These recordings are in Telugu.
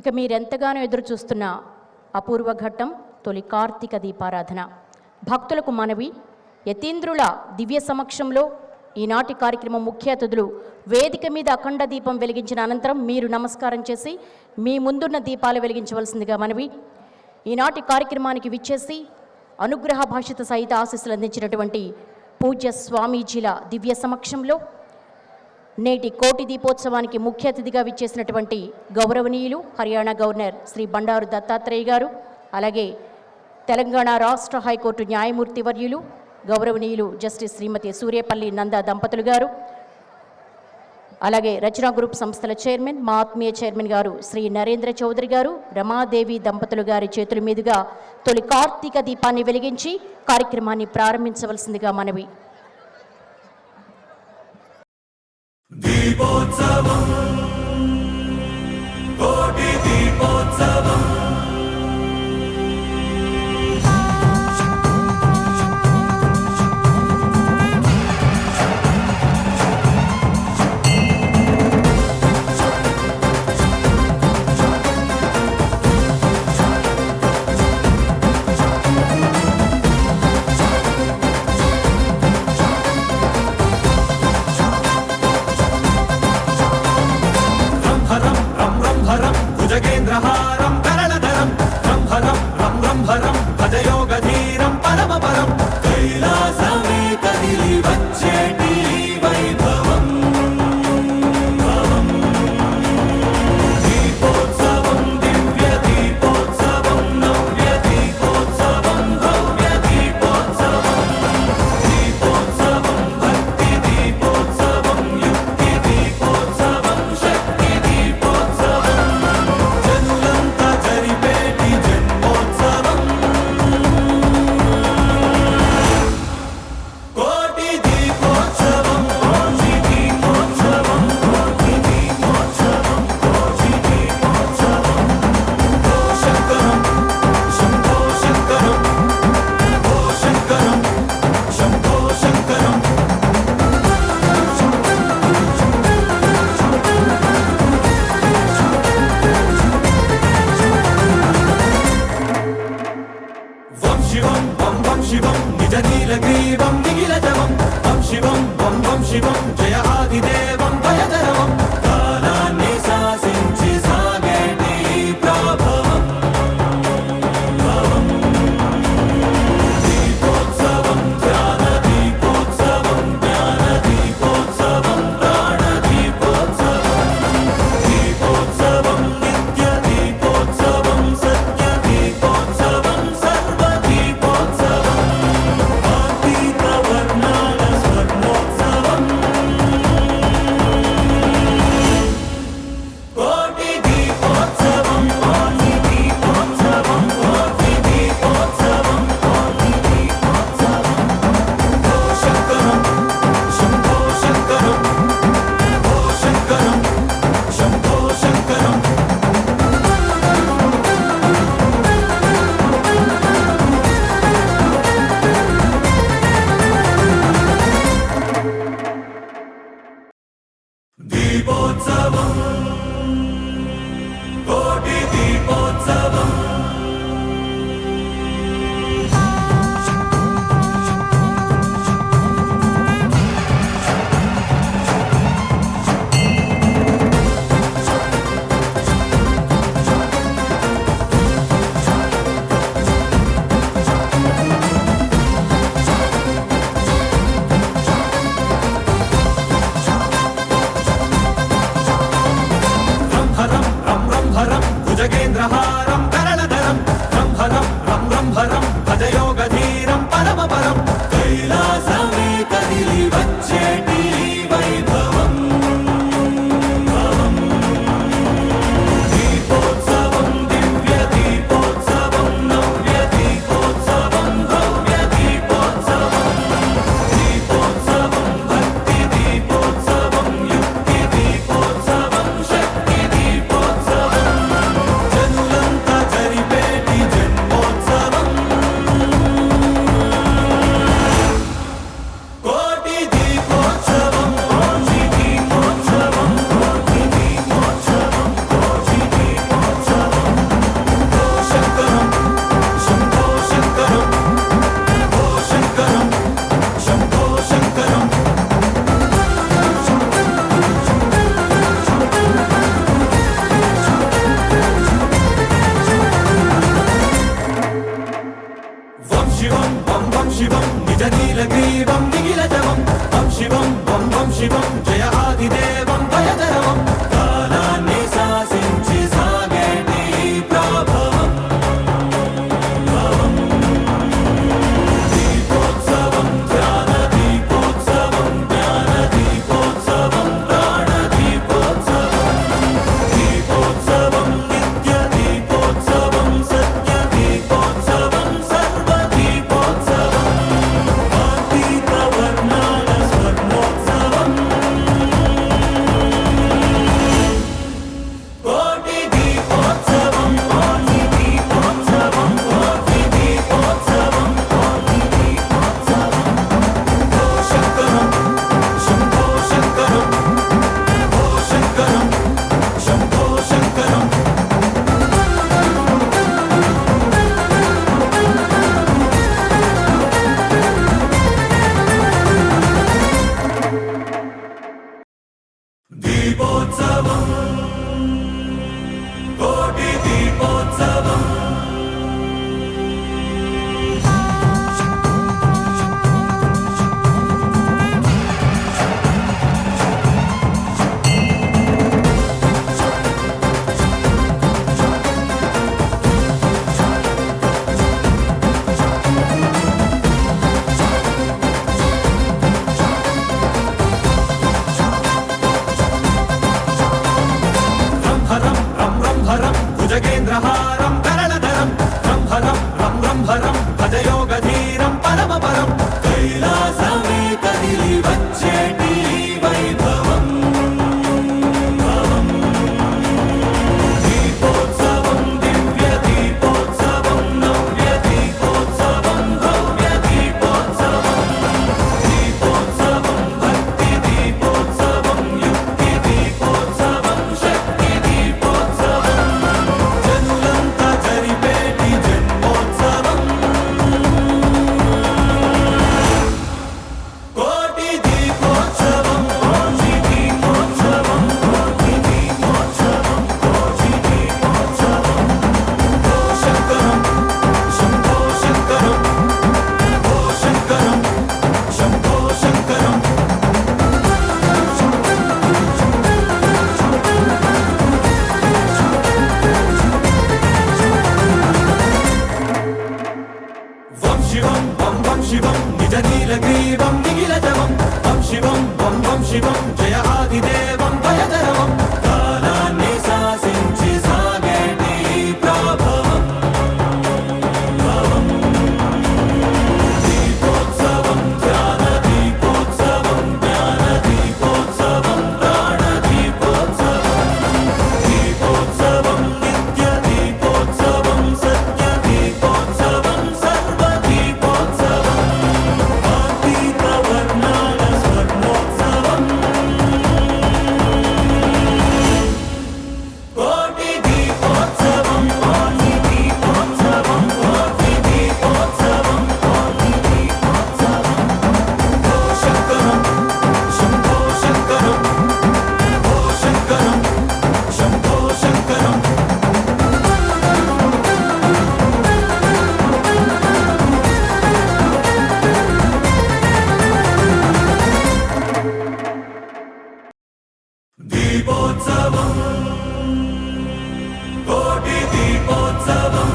ఇక మీరెంతగానో ఎదురు చూస్తున్న అపూర్వ ఘట్టం తొలి కార్తీక దీపారాధన. భక్తులకు మనవి, యతీంద్రుల దివ్య సమక్షంలో ఈనాటి కార్యక్రమం ముఖ్య అతిథులు వేదిక మీద అఖండ దీపం వెలిగించిన అనంతరం మీరు నమస్కారం చేసి మీ ముందున్న దీపాలు వెలిగించవలసిందిగా మనవి. ఈనాటి కార్యక్రమానికి విచ్చేసి అనుగ్రహ భాషిత సహిత ఆశీస్సులు అందించినటువంటి పూజ్య స్వామీజీల దివ్య సమక్షంలో నేటి కోటి దీపోత్సవానికి ముఖ్య అతిథిగా విచ్చేసినటువంటి గౌరవనీయులు హర్యానా గవర్నర్ శ్రీ బండారు దత్తాత్రేయ గారు, అలాగే తెలంగాణ రాష్ట్ర హైకోర్టు న్యాయమూర్తి వర్యులు గౌరవనీయులు జస్టిస్ శ్రీమతి సూర్యపల్లి నంద దంపతులు గారు, అలాగే రచనా గ్రూప్ సంస్థల చైర్మన్ మా ఆత్మీయ చైర్మన్ గారు శ్రీ నరేంద్ర చౌదరి గారు, రమాదేవి దంపతులు గారి చేతుల మీదుగా తొలి కార్తీక దీపాన్ని వెలిగించి కార్యక్రమాన్ని ప్రారంభించవలసిందిగా మనవి. దీపోత్సవం కోటి దీపోత్సవం జగేంద్రహారం కరళధరం రంభరం రం రంభరం భజయోగధీరం పరమపరం కైలాసమే కదిలి వచ్చేటి వైభవం దీపోత్సవం దివ్య దీపోత్సవం నవ్య దీపోత్సవం భవ్య దీపోత్సవం దీపోత్సవం భక్తి దీపోత్సవం యుక్తి దీపోత్సవం శక్తి దీపోత్సవం జనులంతా దీపోత్సవం భుజగేంద్రహారం కరళధరం రంభరం రం రంభరం భజయోగధీరం పరమపరం కైలాసమే కదిలి వచ్చేటి వైభవం దీపోత్సవం దివ్య దీపోత్సవం నవ్య దీపోత్సవం భవ్య దీపోత్సవం దీపోత్సవం భక్తి దీపోత్సవం యుక్తి దీపోత్సవం శక్తి దీపోత్సవం జనులంతా జరిపేటి జన్మోత్సవం కోటి దీపోత్సవం కోటి దీపోత్సవం కోటి దీపోత్సవం కోటి దీపోత్సవం ఓ శంకరం శంభో శంకరం ఓ శంకరం శంభో శంకరం వం శివం వం శివం నిజ నీలగ్రీవం నిఖిలజవం వం శివం వం శివం జయ ఆదిదేవం భయధరవం కాలాన్ని శాసించి సాగేటి ప్రభవం దీపోత్సవం ధ్యాన దీపోత్సవం జ్ఞాన దీపోత్సవం ప్రాణ దీపోత్సవం దీపోత్సవం నిత్య దీపోత్సవం సత్య దీపోత్సవం సర్వ దీపోత్సవం కార్తీక వర్ణాల స్వర్ణోత్సవం కోటి దీపోత్సవం కోటి దీపోత్సవం కోటి దీపోత్సవం కోటి దీపోత్సవం ఓ శంకరం శంభో శంకరం ఓ శంకరం శంభో శంకరం దీపోత్సవం కోటి దీపోత్సవం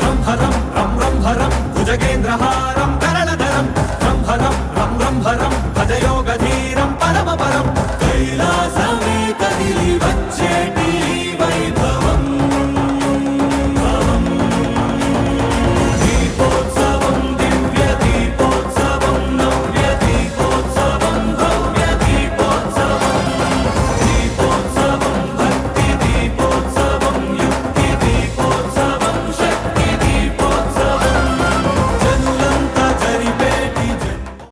రంభరం రం రంభరం భుజగేంద్రహారం